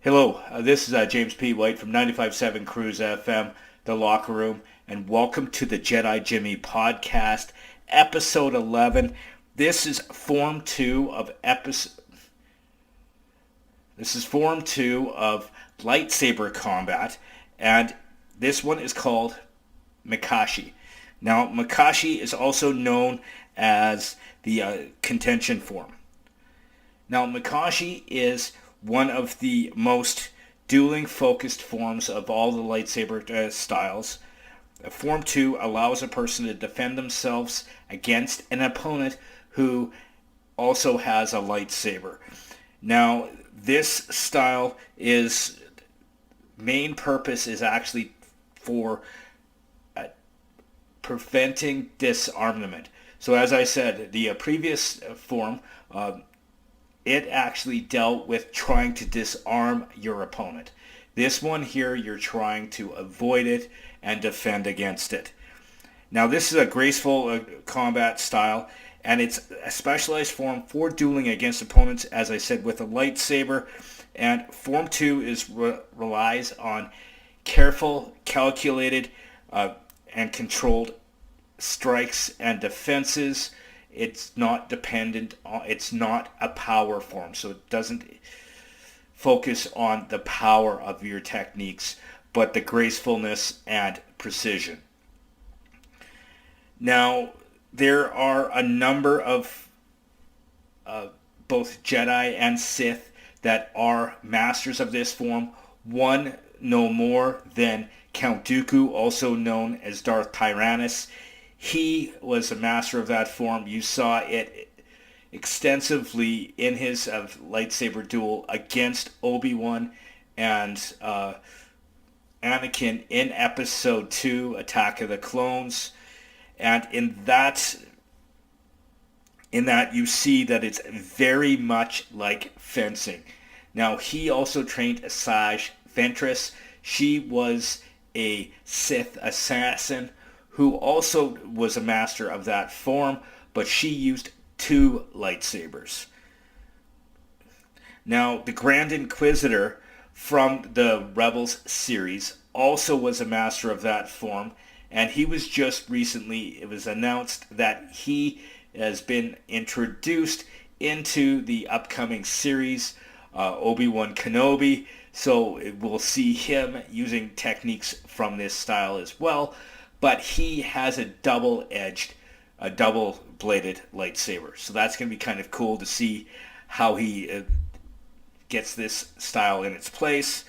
Hello, this is James P. White from 95.7 Cruise FM, The Locker Room, and welcome to the Jedi Jimmy podcast, episode 11. This is Form 2 of lightsaber combat, and this one is called Makashi. Now, Makashi is also known as the Contention form. Now, Makashi is one of the most dueling-focused forms of all the lightsaber styles. Form 2 allows a person to defend themselves against an opponent who also has a lightsaber. Now, this style main purpose is actually for preventing disarmament. So as I said, the previous form, it actually dealt with trying to disarm your opponent. This one here, you're trying to avoid it and defend against it. Now, this is a graceful combat style, and it's a specialized form for dueling against opponents, as I said, with a lightsaber. And Form 2 relies on careful, calculated, and controlled strikes and defenses. It's not dependent on, it's not a power form, so it doesn't focus on the power of your techniques, but the gracefulness and precision. Now, there are a number of both Jedi and Sith that are masters of this form. One no more than Count Dooku, also known as Darth Tyrannus. He was a master of that form. You saw it extensively in his lightsaber duel against Obi-Wan and Anakin in Episode 2, Attack of the Clones. And in that you see that it's very much like fencing. Now, he also trained Asajj Ventress. She was a Sith assassin who also was a master of that form, but she used 2 lightsabers. Now, the Grand Inquisitor from the Rebels series also was a master of that form, and he was just recently, it was announced that he has been introduced into the upcoming series, Obi-Wan Kenobi, so we'll see him using techniques from this style as well. But he has a double-bladed lightsaber. So that's going to be kind of cool to see how he gets this style in its place.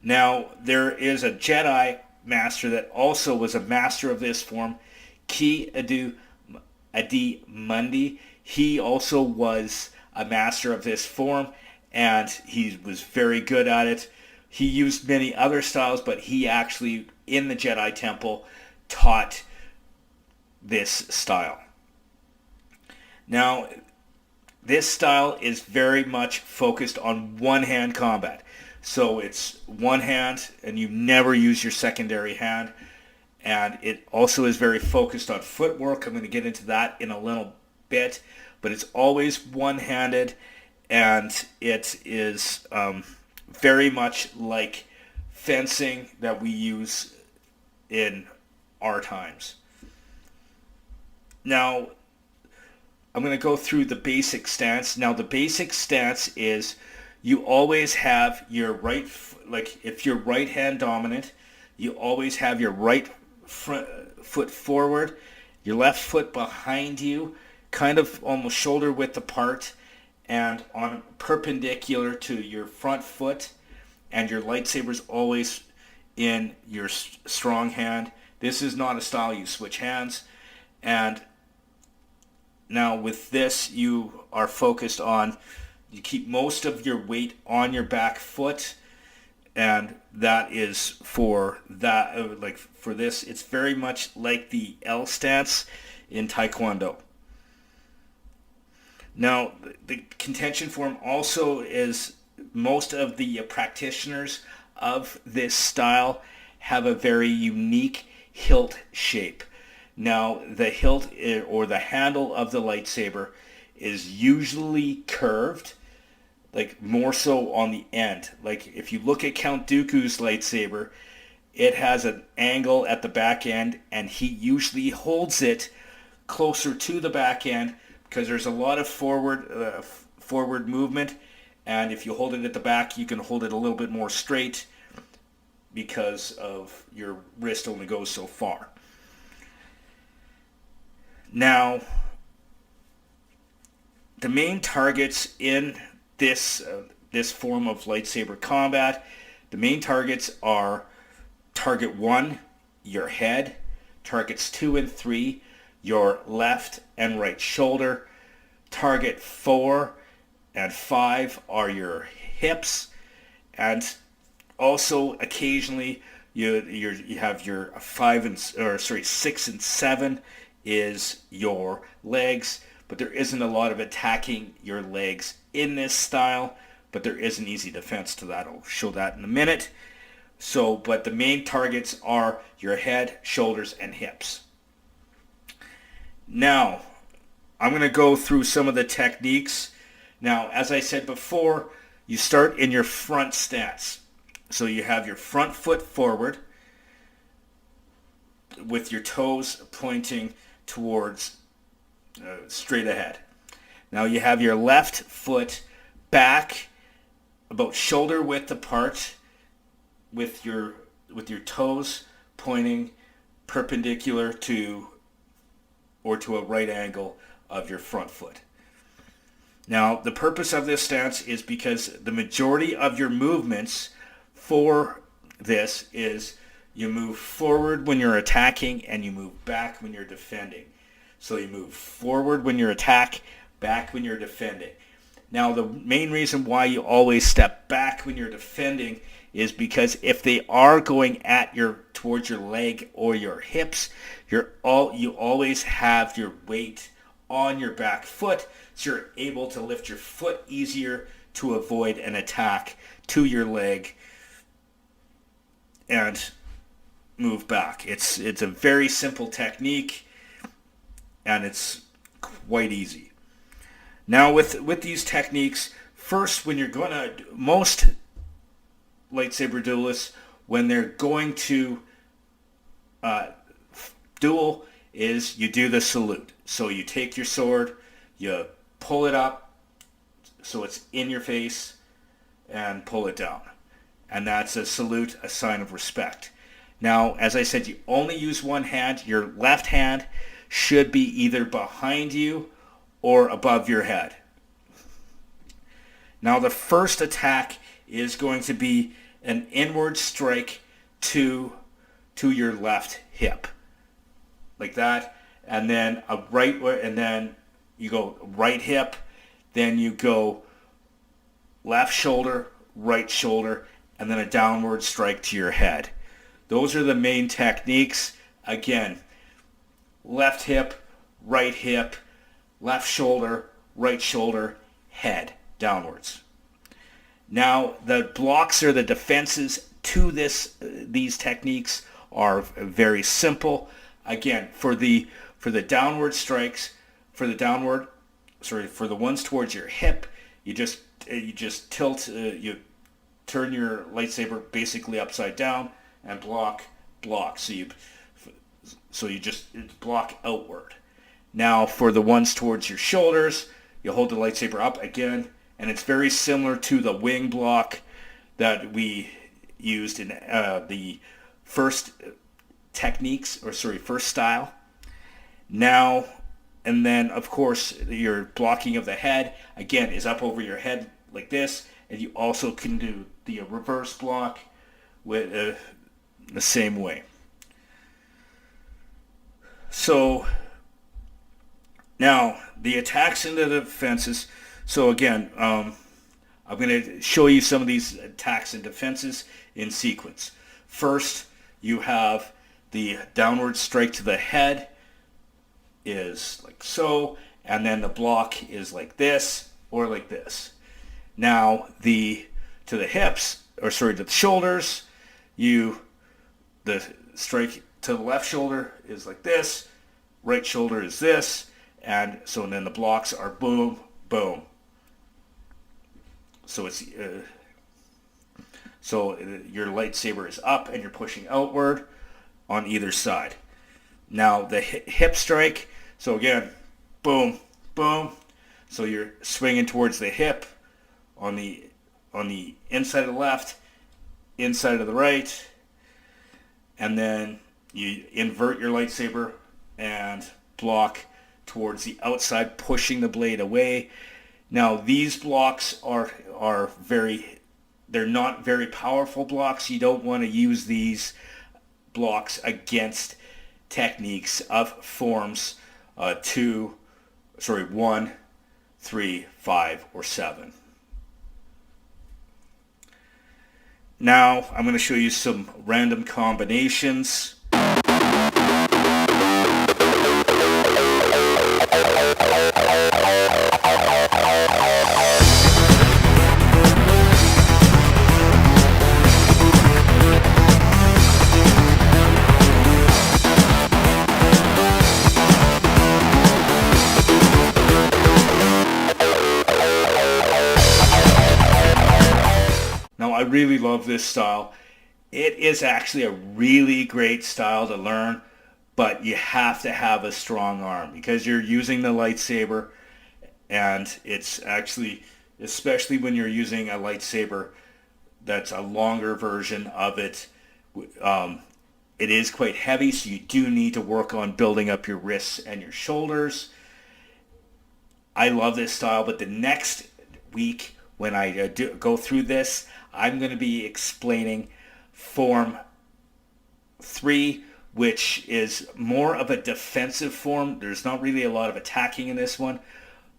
Now, there is a Jedi master that also was a master of this form, Ki-Adi Mundi. He also was a master of this form, and he was very good at it. He used many other styles, but he actually, in the Jedi Temple, taught this style. Now, this style is very much focused on one-hand combat. So it's one hand, and you never use your secondary hand. And it also is very focused on footwork. I'm going to get into that in a little bit. But it's always one-handed, and it is very much like fencing that we use in our times. Now, I'm going to go through the basic stance. Now, the basic stance is you always have your right, like if you're right hand dominant, you always have your right foot forward, your left foot behind you, kind of almost shoulder width apart, and on perpendicular to your front foot, and your lightsaber's always in your strong hand. This is not a style you switch hands. And now with this, you are focused on, you keep most of your weight on your back foot, and that is for that, like for this, it's very much like the L stance in Taekwondo. Now, the contention form also is, most of the practitioners of this style have a very unique hilt shape. Now, the hilt or the handle of the lightsaber is usually curved, like more so on the end. Like if you look at Count Dooku's lightsaber, it has an angle at the back end, and he usually holds it closer to the back end because there's a lot of forward movement, and if you hold it at the back, you can hold it a little bit more straight because of your wrist only goes so far. Now, the main targets in this form of lightsaber combat, the main targets are target 1, your head, targets 2 and 3, your left and right shoulder, target 4 and 5 are your hips, and also occasionally you have your 6 and 7 is your legs, but there isn't a lot of attacking your legs in this style, but there is an easy defense to that. I'll show that in a minute. So, but the main targets are your head, shoulders, and hips. Now, I'm going to go through some of the techniques. Now, as I said before, you start in your front stance. So you have your front foot forward with your toes pointing towards straight ahead. Now you have your left foot back about shoulder width apart with your toes pointing perpendicular to a right angle of your front foot. Now, the purpose of this stance is because the majority of your movements for this is you move forward when you're attacking and you move back when you're defending. So you move forward when you attack, back when you're defending. Now, the main reason why you always step back when you're defending is because if they are going towards your leg or your hips, you always have your weight on your back foot, so you're able to lift your foot easier to avoid an attack to your leg and move back. It's a very simple technique, and it's quite easy. Now with these techniques, first, when you're going to, most lightsaber duelists, when they're going to duel, is you do the salute. So you take your sword, you pull it up so it's in your face, and pull it down. And that's a salute, a sign of respect. Now, as I said, you only use one hand. Your left hand should be either behind you or above your head. Now, the first attack is going to be an inward strike to your left hip, like that, and then and then you go right hip, then you go left shoulder, right shoulder, and then a downward strike to your head. Those are the main techniques. Again, left hip, left shoulder, right shoulder, head, downwards. Now, the blocks or the defenses to these techniques are very simple. Again, for the downward strikes, for the ones towards your hip, you just tilt, you turn your lightsaber basically upside down and block. So you just block outward. Now, for the ones towards your shoulders, you hold the lightsaber up again, and it's very similar to the wing block that we used in the first first style. Now, and then, of course, your blocking of the head, again, is up over your head like this, and you also can do the reverse block with the same way. So, now, the attacks and the defenses. So again, I'm going to show you some of these attacks and defenses in sequence. First, you have the downward strike to the head is like so, and then the block is like this or like this. Now, to the hips, to the shoulders, the strike to the left shoulder is like this, right shoulder is this, and then the blocks are boom, boom. So it's your lightsaber is up and you're pushing outward on either side. Now the hip strike. So again, boom, boom. So you're swinging towards the hip on the inside of the left, inside of the right, and then you invert your lightsaber and block towards the outside, pushing the blade away. Now these blocks are they're not very powerful blocks. You don't want to use these blocks against techniques of forms 1, 3, 5, or 7. Now I'm going to show you some random combinations. Now, I really love this style. It is actually a really great style to learn, but you have to have a strong arm because you're using the lightsaber, and it's actually, especially when you're using a lightsaber that's a longer version of it, it is quite heavy, so you do need to work on building up your wrists and your shoulders. I love this style, but the next week when I go through this, I'm going to be explaining Form 3, which is more of a defensive form. There's not really a lot of attacking in this one,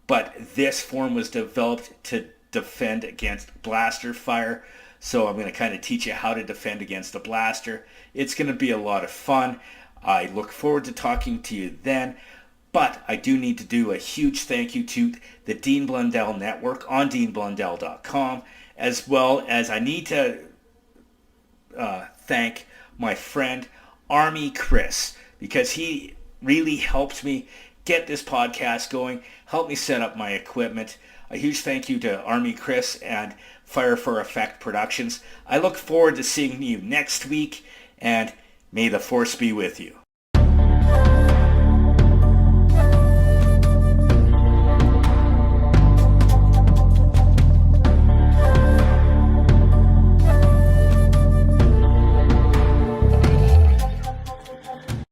but this form was developed to defend against blaster fire. So I'm going to kind of teach you how to defend against a blaster. It's going to be a lot of fun. I look forward to talking to you then. But I do need to do a huge thank you to the Dean Blundell Network on deanblundell.com, as well as I need to thank my friend Army Chris, because he really helped me get this podcast going, helped me set up my equipment. A huge thank you to Army Chris and Fire for Effect Productions. I look forward to seeing you next week, and may the Force be with you.